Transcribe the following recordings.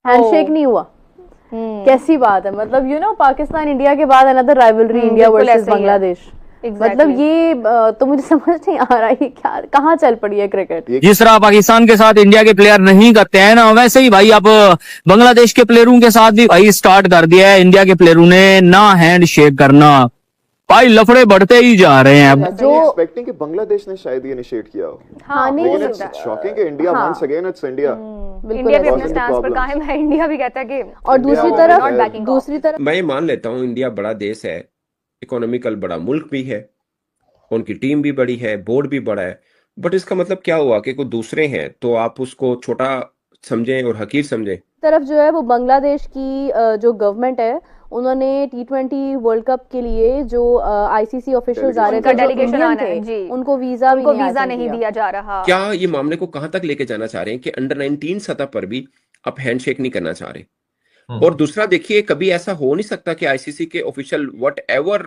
Handshake नहीं हुआ। कैसी बात है, मतलब पाकिस्तान इंडिया के बाद another rivalry India versus Bangladesh. मतलब ये तो मुझे समझ नहीं आ रहा है क्या, कहाँ चल पड़ी है क्रिकेट। जिस तरह पाकिस्तान के साथ इंडिया के प्लेयर नहीं करते हैं ना, वैसे ही भाई अब बांग्लादेश के प्लेयरों के साथ भी भाई स्टार्ट कर दिया है इंडिया के प्लेयरों ने ना हैंड शेक करना। भाई लफड़े बढ़ते ही जा रहे हैं। अब जो एक्सपेक्टिंग कि बांग्लादेश ने शायद ये इनिशिएट किया हो। हाँ, नहीं लेकिन इट्स शॉकिंग कि India once again it's India. India भी अपने स्टैंड पर कायम है, इंडिया भी कहता है कि, और दूसरी तरफ मैं ये मान लेता हूँ इंडिया बड़ा देश है, इकोनॉमिकल बड़ा मुल्क भी है, उनकी टीम भी बड़ी है, बोर्ड भी बड़ा है, बट इसका मतलब क्या हुआ कि कोई दूसरे हैं तो आप उसको छोटा समझें और हकीर समझें। तरफ जो है वो बांग्लादेश की जो गवर्नमेंट है, उन्होंने T20 वर्ल्ड कप के लिए जो आईसीसी ऑफिशियल्स आ रहे थे, डेलीगेशन आना है जी, उनको वीजा नहीं दिया जा रहा। क्या ये मामले को कहां तक लेके जाना चाह रहे हैं कि अंडर 19 सतह पर भी आप हैंडशेक नहीं करना चाह रहे? और दूसरा देखिए, कभी ऐसा हो नहीं सकता कि आईसीसी के official whatever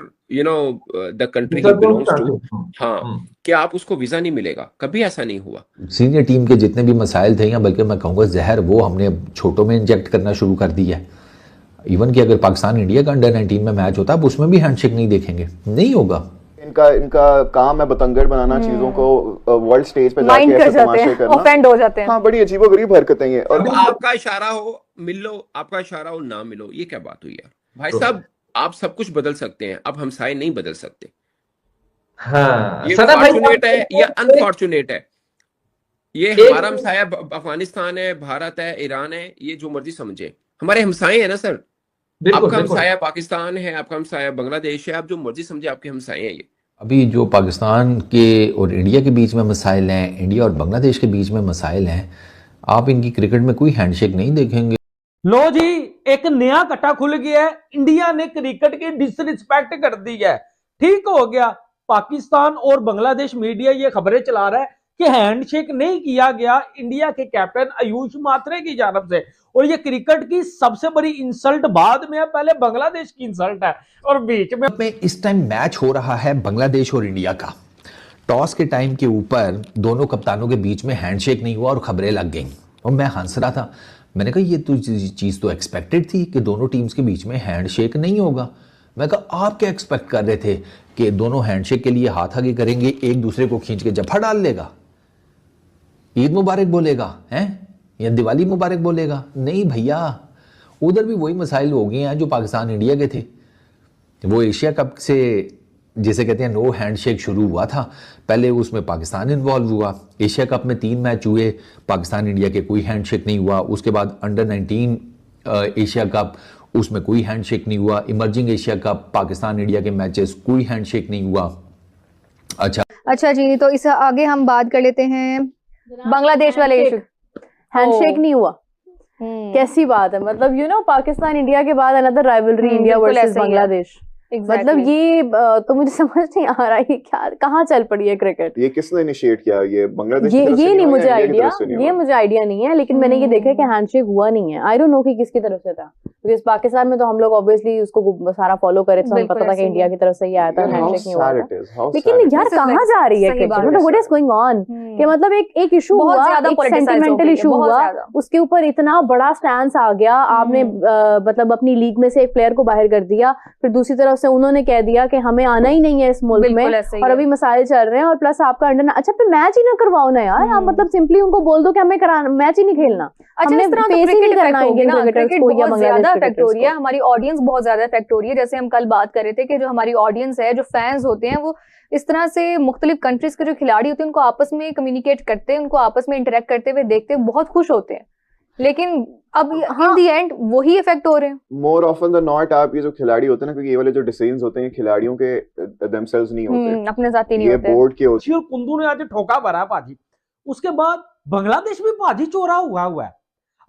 the country he belongs to, हाँ, कि आप उसको वीजा नहीं मिलेगा, कभी ऐसा नहीं हुआ। सीनियर टीम के जितने भी मसाइल थे, या बल्कि मैं कहूँगा जहर, वो हमने छोटों में इंजेक्ट करना शुरू कर दिया है। इवन कि अगर पाकिस्तान इंडिया का अंडर 19 में मैच होता है, उसमें भी हैंडशेक नहीं देखेंगे, नहीं होगा। इनका काम है बतंगड़ बनाना, चीजों को वर्ल्ड स्टेज पे जाके ऐसे तमाशे करना, ऑफेंड हो जाते हैं। हाँ, बड़ी अजीबोगरीब हरकतें हैं। और आपका इशारा हो मिल लो, आपका इशारा हो ना मिलो, ये क्या बात हुई यार? भाई साहब, आप सब कुछ बदल सकते हैं, अब हमसाए नहीं बदल सकते। हाँ, ये फॉर्चुनेट है या अनफॉर्चुनेट है, ये हमारा हमसाया अफगानिस्तान है, भारत है, ईरान है, ये जो मर्जी समझे, हमारे हमसाए है ना सर। आपका हमसाया पाकिस्तान है, आपका हमसाया बांग्लादेश है, आप जो मर्जी समझे, आपके हमसाए हैं ये। अभी जो पाकिस्तान के और इंडिया के बीच में मसाइल हैं, इंडिया और बांग्लादेश के बीच में मसाइल हैं, आप इनकी क्रिकेट में कोई हैंडशेक नहीं देखेंगे। लो जी, एक नया कट्टा खुल गया है, इंडिया ने क्रिकेट की डिसरिस्पेक्ट कर दी है। ठीक हो गया, पाकिस्तान और बांग्लादेश मीडिया ये खबरें चला रहा है कि हैंडशेक नहीं किया गया इंडिया के कैप्टन आयुष मात्रे की जानब से, और ये क्रिकेट की सबसे बड़ी इंसल्ट बाद में है, पहले बांग्लादेश की इंसल्ट है। और बीच में इस टाइम मैच हो रहा है बांग्लादेश और इंडिया का। टॉस के टाइम के ऊपर दोनों कप्तानों के बीच में हैंडशेक नहीं हुआ और खबरें लग गई, और मैं हंस रहा था। मैंने कहा ये तो चीज़ तो एक्सपेक्टेड थी कि दोनों टीम्स के बीच में हैंडशेक नहीं होगा। मैं कहा आप क्या एक्सपेक्ट कर रहे थे कि दोनों हैंडशेक के लिए हाथ आगे करेंगे, एक दूसरे को खींच के जफा डाल लेगा, ईद मुबारक बोलेगा हैं, या दिवाली मुबारक बोलेगा? नहीं भैया, उधर भी वही मसाइल हो गए हैं जो पाकिस्तान इंडिया के थे। वो एशिया कप से जिसे कहते हैं नो हैंडशेक शुरू हुआ था, पहले उसमें पाकिस्तान इन्वॉल्व हुआ। एशिया कप में 3 मैच हुए, पाकिस्तान इंडिया के कोई हैंडशेक नहीं हुआ। उसके बाद अंडर 19 एशिया कप, उसमें कोई हैंडशेक नहीं हुआ। Emerging Asia cup, Pakistan India के मैचेस, कोई हैंडशेक नहीं हुआ। अच्छा जी, तो इस आगे हम बात कर लेते हैं बांग्लादेश वाले इशू। हैंडशेक नहीं हुआ। कैसी बात है, मतलब पाकिस्तान इंडिया के बाद another rivalry India versus Bangladesh. मतलब ये तो मुझे समझ नहीं आ रहा है क्या, कहाँ चल पड़ी है क्रिकेट। ये किसने इनिशिएट किया? ये बांग्लादेश ये नहीं मुझे आइडिया, ये मुझे आइडिया नहीं है, लेकिन मैंने ये देखा कि हैंडशेक हुआ नहीं है। आई डोंट नो कि किसकी तरफ से था, क्योंकि पाकिस्तान में तो हम लोग ऑब्वियसली उसको सारा फॉलो करे, तो हमें पता था कि इंडिया की तरफ से ही आया था, हैंडशेक नहीं हुआ था। लेकिन यार कहाँ जा रही है क्रिकेट, मतलब व्हाट इज गोइंग ऑन? कि मतलब एक इशू हुआ, एक सेंटिमेंटल इशू हुआ, उसके ऊपर इतना बड़ा स्टैंड आ गया, आपने मतलब अपनी लीग में से एक प्लेयर को बाहर कर दिया, फिर दूसरी तरफ से उन्होंने कह दिया कि हमें आना ही नहीं है इस मुल्क में, और अभी मसाइल चल रहे हैं, और प्लस आपका अंडर, अच्छा फिर मैच ही ना करवाओ ना यार, आप मतलब सिंपली उनको बोल दो कि हमें मैच ही नहीं खेलना। अच्छा, इस तरह तो क्रिकेट इफेक्ट हो गया, क्रिकेट बहुत ज्यादा इफेक्ट हो रही है, हमारी ऑडियंस बहुत ज्यादा इफेक्ट हो रही है। जैसे हम कल बात कर रहे थे कि जो हमारी ऑडियंस है, जो फैंस होते हैं, वो इस तरह से मुख्तलिफ कंट्रीज के जो खिलाड़ी होते हैं उनको आपस में कम्युनिकेट करते हैं, उनको आपस में इंटरेक्ट करते हुए देखते हैं, बहुत खुश होते हैं, लेकिन अब इन दी एंड वही इफेक्ट हो रहे हैं। मोर ऑफन द नॉट आप ये जो खिलाड़ी होते हैं ना, क्योंकि ये वाले जो डिसीजंस होते हैं खिलाड़ियों के देमसेल्व्स नहीं होते, अपने साथी नहीं होते, ये बोर्ड के होते हैं। कुंदू ने आज ठोका भरा पाजी, उसके बाद बांग्लादेश भी पाजी चोरा हुआ है।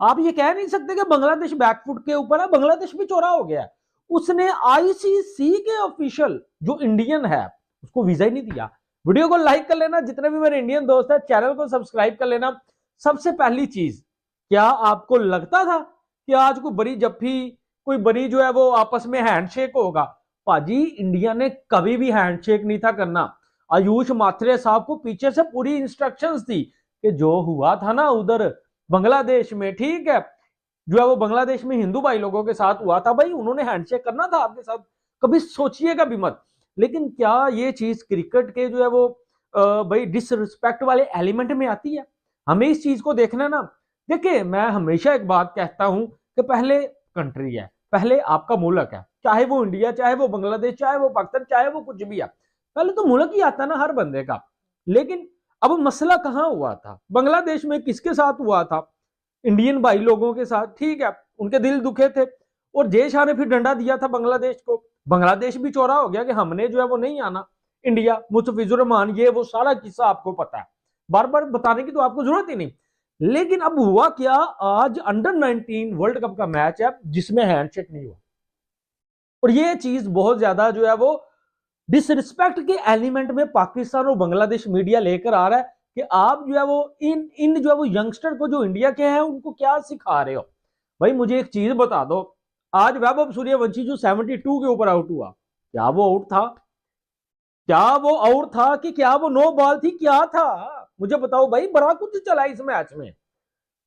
आप ये कह नहीं सकते कि बांग्लादेश बैकफुट के ऊपर है, बांग्लादेश भी चोरा हो गया है। उसने आईसीसी के ऑफिशियल जो इंडियन है उसको वीजा ही नहीं दिया। वीडियो को लाइक कर लेना, जितने भी मेरे इंडियन दोस्त है चैनल को सब्सक्राइब कर लेना। सबसे पहली चीज, क्या आपको लगता था कि आज कोई बड़ी जफ्फी, कोई बड़ी जो है वो आपस में हैंडशेक होगा? पाजी, इंडिया ने कभी भी हैंडशेक नहीं था करना। आयुष मात्रे साहब को पीछे से पूरी इंस्ट्रक्शंस थी कि जो हुआ था ना उधर बांग्लादेश में, ठीक है, जो है वो बांग्लादेश में हिंदू भाई लोगों के साथ हुआ था, भाई उन्होंने हैंडशेक करना था आपके साथ, कभी सोचिएगा भी मत। लेकिन क्या ये चीज क्रिकेट के जो है वो भाई डिसरिस्पेक्ट वाले एलिमेंट में आती है? हमें इस चीज को देखना ना। देखिए मैं हमेशा एक बात कहता हूं कि पहले कंट्री है, पहले आपका मुल्क है, चाहे वो इंडिया, चाहे वो बांग्लादेश, चाहे वो पाकिस्तान, चाहे वो कुछ भी है, पहले तो मुल्क ही आता ना हर बंदे का। लेकिन अब मसला कहां हुआ था? बांग्लादेश में किसके साथ हुआ था? इंडियन भाई लोगों के साथ, ठीक है, उनके दिल दुखे थे और जय शाह ने फिर डंडा दिया था बांग्लादेश को। बांग्लादेश भी चौड़ा हो गया कि हमने जो है वो नहीं आना, इंडिया, मुस्तफिजुर रहमान, ये वो सारा किस्सा आपको पता है, बार बार बताने की तो आपको जरूरत ही नहीं। लेकिन अब हुआ क्या, आज अंडर-19 वर्ल्ड कप का मैच है जिसमें हैंडशेक नहीं हुआ, और ये चीज बहुत ज्यादा जो है वो डिसरिस्पेक्ट के एलिमेंट में पाकिस्तान और बांग्लादेश मीडिया लेकर आ रहा है कि आप जो है वो इन जो है वो यंगस्टर को जो इंडिया के हैं उनको क्या सिखा रहे हो। भाई मुझे एक चीज बता दो, आज वैभव सूर्यवंशी जो 72 के ऊपर आउट हुआ, क्या वो आउट था? क्या वो आउट था कि क्या वो नो बॉल थी? क्या था मुझे बताओ भाई। बड़ा कुछ चला इस मैच में।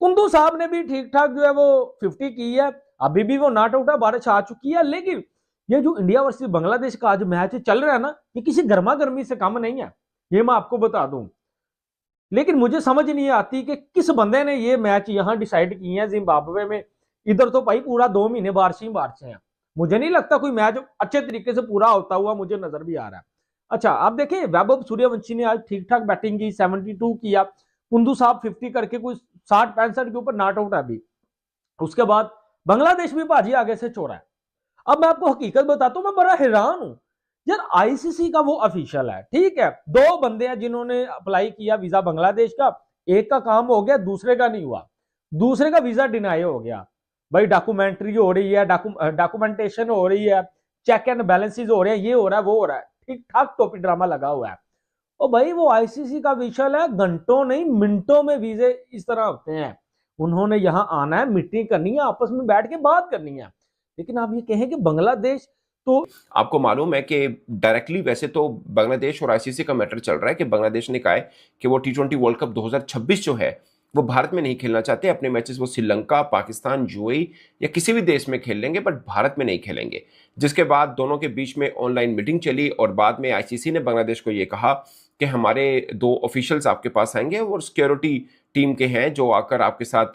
कुंदू साहब ने भी ठीक ठाक जो है वो 50 की है, अभी भी वो नॉट आउट है, बारिश आ चुकी है। लेकिन ये जो इंडिया वर्सेस बांग्लादेश का आज मैच चल रहा है ना, ये किसी गर्मा गर्मी से कम नहीं है, ये मैं आपको बता दूं। लेकिन मुझे समझ नहीं आती कि किस बंदे ने ये मैच यहां डिसाइड किए हैं जिम्बाब्वे में। इधर तो भाई पूरा 2 महीने बारिश ही बारिश हैं, मुझे नहीं लगता कोई मैच अच्छे तरीके से पूरा होता हुआ मुझे नजर भी आ रहा है। अच्छा आप देखिए, वैभव सूर्यवंशी ने आज ठीक ठाक बैटिंग की, 72 किया, कुंदू साहब 50 करके कोई 60-65 के ऊपर नॉट आउट है अभी। उसके बाद बांग्लादेश भी भाजी आगे से चोरा है। अब मैं आपको हकीकत बताता हूं, मैं बड़ा हैरान हूं यार। आईसीसी का वो ऑफिशियल है, ठीक है, 2 बंदे हैं जिन्होंने अप्लाई किया वीजा बांग्लादेश का, एक का काम हो गया, दूसरे का नहीं हुआ, दूसरे का वीजा डिनाई हो गया। भाई डॉक्यूमेंट्री हो रही है, डॉक्यूमेंटेशन हो रही है, चेक एंड बैलेंसेस हो रहे हैं, ये हो रहा है, वो हो रहा है, ठीक ठाक टोपी ड्रामा लगा हुआ है। और भाई वो आईसीसी का विषय है, घंटों नहीं मिनटों में वीजे इस तरह होते हैं। उन्होंने यहां आना है, मीटिंग करनी है, आपस में बैठ के बात करनी है। लेकिन आप ये कहें कि बांग्लादेश, तो आपको मालूम है कि डायरेक्टली वैसे तो बांग्लादेश और आईसीसी का मैटर चल रहा है कि बांग्लादेश ने कहा है कि वो T20 वर्ल्ड कप 2026 जो है वो भारत में नहीं खेलना चाहते। अपने मैचेस वो श्रीलंका, पाकिस्तान, यूएई या किसी भी देश में खेल लेंगे, बट भारत में नहीं खेलेंगे। जिसके बाद दोनों के बीच में ऑनलाइन मीटिंग चली और बाद में आईसीसी ने बांग्लादेश को ये कहा कि हमारे 2 ऑफिशियल्स आपके पास आएंगे और सिक्योरिटी टीम के हैं जो आकर आपके साथ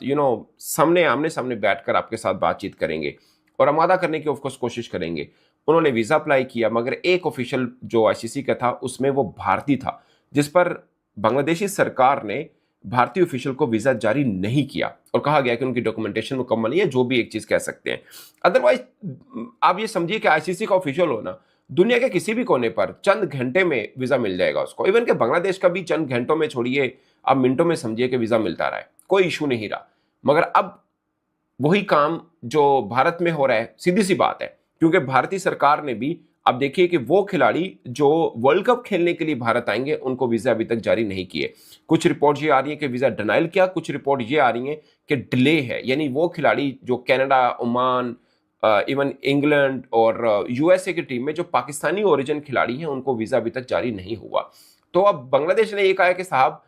सामने आमने सामने बैठकर आपके साथ बातचीत करेंगे और आमादा करने की ऑफकोर्स कोशिश करेंगे। उन्होंने वीजा अप्लाई किया, मगर एक ऑफिशियल जो आईसीसी का था उसमें वो भारतीय था, जिस पर बांग्लादेशी सरकार ने भारतीय ऑफिशियल को वीजा जारी नहीं किया और कहा गया कि उनकी डॉक्यूमेंटेशन मुकम्मल है, जो भी एक चीज कह सकते हैं। अदरवाइज आप ये समझिए कि आईसीसी का ऑफिशियल होना दुनिया के किसी भी कोने पर चंद घंटे में वीजा मिल जाएगा उसको। इवन के बांग्लादेश का भी चंद घंटों में छोड़िए, आप मिनटों में समझिए कि वीजा मिलता रहा है, कोई इशू नहीं रहा। मगर अब वही काम जो भारत में हो रहा है, सीधी सी बात है, क्योंकि भारतीय सरकार ने भी अब देखिए कि वो खिलाड़ी जो वर्ल्ड कप खेलने के लिए भारत आएंगे उनको वीजा अभी तक जारी नहीं किए। कुछ रिपोर्ट ये आ रही है कि वीजा डिनाइल किया, कुछ रिपोर्ट ये आ रही है कि डिले है, यानी वो खिलाड़ी जो कनाडा, ओमान, इवन इंग्लैंड और यूएसए की टीम में जो पाकिस्तानी ओरिजिन खिलाड़ी हैं उनको वीजा अभी तक जारी नहीं हुआ। तो अब बांग्लादेश ने ये कहा है कि साहब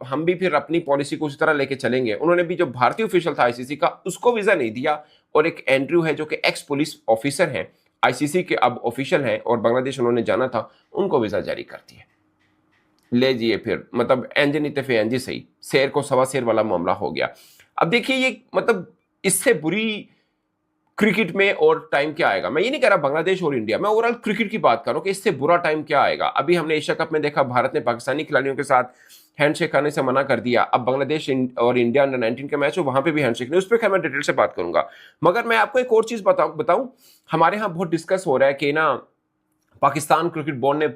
हम भी फिर अपनी पॉलिसी को उसी तरह लेके चलेंगे। उन्होंने भी जो भारतीय ऑफिशियल था आईसीसी का उसको वीजा नहीं दिया, और एक एंड्रयू है जो कि एक्स पुलिस ऑफिसर हैं, आईसीसी के अब ऑफिशियल हैं और बांग्लादेश उन्होंने जाना था, उनको वीजा जारी कर दिया। ले जिए फिर, मतलब एंज नहीं तो फिर एंज सही, शेर को सवा शेर वाला मामला हो गया। अब देखिए ये मतलब इससे बुरी क्रिकेट में और टाइम क्या आएगा। मैं ये नहीं कह रहा बांग्लादेश और इंडिया, मैं ओवरऑल क्रिकेट की बात कर रहा हूं कि इससे बुरा टाइम क्या आएगा। अभी हमने एशिया कप में देखा, भारत ने पाकिस्तानी खिलाड़ियों के साथ हैंडशेक करने से मना कर दिया। अब बांग्लादेश और इंडिया अंडर-19 का मैच हो, वहां पे भी हैंडशेक नहीं, उस पर खैर मैं डिटेल से बात करूंगा। मगर मैं आपको एक और चीज बताऊं, हमारे यहाँ बहुत डिस्कस हो रहा है कि ना पाकिस्तान क्रिकेट बोर्ड ने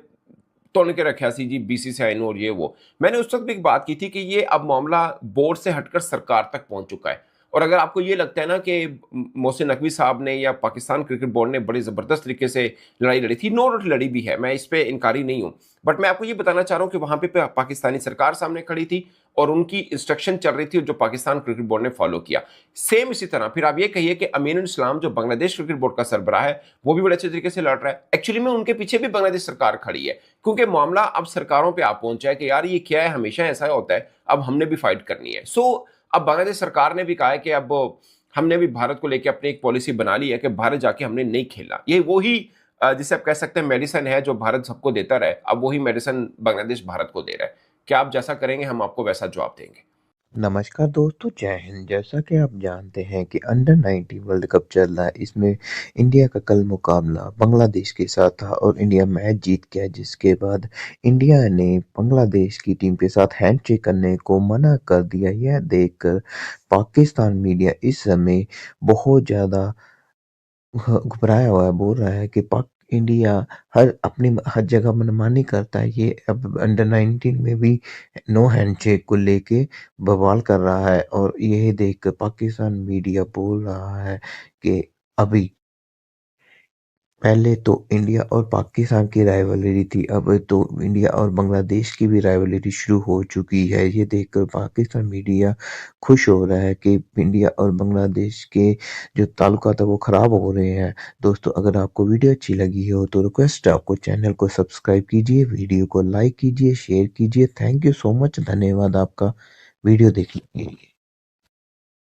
तोड़ के रखा सी जी बीसीसीआई और ये वो। मैंने उस वक्त भी एक बात की थी कि ये अब मामला बोर्ड से हटकर सरकार तक पहुंच चुका है। और अगर आपको ये लगता है ना कि मोहसिन नकवी साहब ने या पाकिस्तान क्रिकेट बोर्ड ने बड़ी ज़बरदस्त तरीके से लड़ाई लड़ी थी, नो डाउट लड़ी भी है, मैं इस पे इनकारी नहीं हूँ, बट मैं आपको ये बताना चाह रहा हूँ कि वहाँ पे पाकिस्तानी सरकार सामने खड़ी थी और उनकी इंस्ट्रक्शन चल रही थी जो पाकिस्तान क्रिकेट बोर्ड ने फॉलो किया। सेम इसी तरह फिर आप ये कहिए कि अमीनुल इस्लाम जो बांग्लादेश क्रिकेट बोर्ड का सरबराह है वो भी बड़े अच्छे तरीके से लड़ रहा है। एक्चुअली में उनके पीछे भी बांग्लादेश सरकार खड़ी है, क्योंकि मामला अब सरकारों पर आ पहुंचा है कि यार ये क्या है, हमेशा ऐसा होता है, अब हमने भी फाइट करनी है। सो अब बांग्लादेश सरकार ने भी कहा है कि अब हमने भी भारत को लेकर अपनी एक पॉलिसी बना ली है कि भारत जाके हमने नहीं खेला। ये वही जिसे आप कह सकते हैं मेडिसिन है जो भारत सबको देता रहे, अब वही मेडिसिन बांग्लादेश भारत को दे रहा है। क्या आप जैसा करेंगे हम आपको वैसा जवाब देंगे। नमस्कार दोस्तों, जय हिंद। जैसा कि आप जानते हैं कि अंडर 19 वर्ल्ड कप चल रहा है। इसमें इंडिया का कल मुकाबला बांग्लादेश के साथ था और इंडिया मैच जीत गया, जिसके बाद इंडिया ने बांग्लादेश की टीम के साथ हैंडशेक करने को मना कर दिया। यह देखकर पाकिस्तान मीडिया इस समय बहुत ज़्यादा घबराया हुआ है, बोल रहा है कि पाक इंडिया हर जगह मनमानी करता है। ये अब अंडर 19 में भी नो हैंडशेक को लेके बवाल कर रहा है और यही देखकर पाकिस्तान मीडिया बोल रहा है कि अभी पहले तो इंडिया और पाकिस्तान की राइवलरी थी, अब तो इंडिया और बांग्लादेश की भी राइवलरी शुरू हो चुकी है। ये देखकर पाकिस्तान मीडिया खुश हो रहा है कि इंडिया और बांग्लादेश के जो ताल्लुकात है वो ख़राब हो रहे हैं। दोस्तों, अगर आपको वीडियो अच्छी लगी हो तो रिक्वेस्ट है आपको चैनल को सब्सक्राइब कीजिए, वीडियो को लाइक कीजिए, शेयर कीजिए। थैंक यू सो मच, धन्यवाद आपका वीडियो देखने के लिए।